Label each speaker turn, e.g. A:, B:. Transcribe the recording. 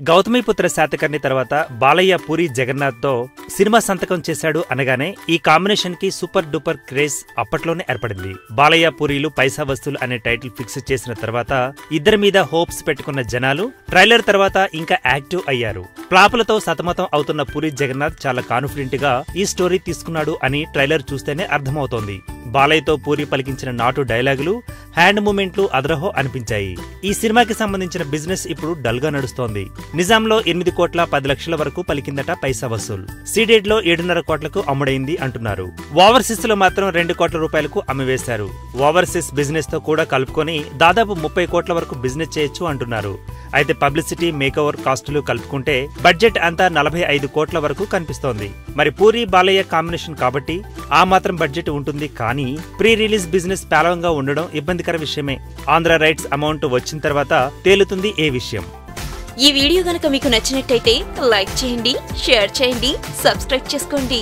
A: గౌతమిపుత్ర శాతకర్ణి తర్వాత బాలయ్య పూరి జగన్నాథ్ తో సినిమా సంతకం చేశాడు అనగానే ఈ కాంబినేషన్ కి సూపర్ డూపర్ క్రేజ్ అప్పట్లోనే ఏర్పడింది. బాలయ్య పూరీలు పైసా వసూలు అనే టైటిల్ ఫిక్స్ చేసిన తర్వాత ఇద్దరి మీద హోప్స్ పెట్టుకున్న జనాలు ట్రైలర్ తర్వాత ఇంకా యాక్టివ్ అయ్యారు. ఫ్లాపులతో సతమతం అవుతున్న పూరి జగన్నాథ్ చాలా కాన్ఫిడెంట్ గా ఈ స్టోరీ తీసుకున్నాడు అని ట్రైలర్ చూస్తేనే అర్థమవుతోంది. బాలయ్యతో పూరి పలికించిన నాటు డైలాగులు, హ్యాండ్ మూమెంట్లు అదరహో అనిపించాయి. ఈ సినిమాకి సంబంధించిన బిజినెస్ ఇప్పుడు డల్ గా నడుస్తోంది. నిజాంలో 8 కోట్ల 10 లక్షల వరకు పలికిందట పైసా వసూల్. సీడెడ్ లో 7.5 కోట్లకు అమ్ముడైంది అంటున్నారు. ఓవర్సీస్ లో మాత్రం 2 కోట్ల రూపాయలకు అమ్మివేశారు. ఓవర్సీస్ బిజినెస్ తో కూడా కలుపుకొని దాదాపు 30 కోట్ల వరకు బిజినెస్ చేయొచ్చు అంటున్నారు. అయితే పబ్లిసిటీ, మేకఓవర్ కాస్టులు కలుపుకుంటే బడ్జెట్ అంతా 45 కోట్ల వరకు కనిపిస్తోంది. మరి పూరి బాలయ్య కాంబినేషన్ కాబట్టి ఆ మాత్రం బడ్జెట్ ఉంటుంది. కానీ ప్రీ రిలీజ్ బిజినెస్ పేలవంగా ఉండడం ఇబ్బందికర విషయమే. ఆంధ్ర రైట్స్ అమౌంట్ వచ్చిన తర్వాత తేలుతుంది ఏ విషయం.
B: ఈ వీడియో గనుక మీకు నచ్చినట్టయితే లైక్ చేయండి, షేర్ చేయండి, సబ్స్క్రైబ్ చేసుకోండి.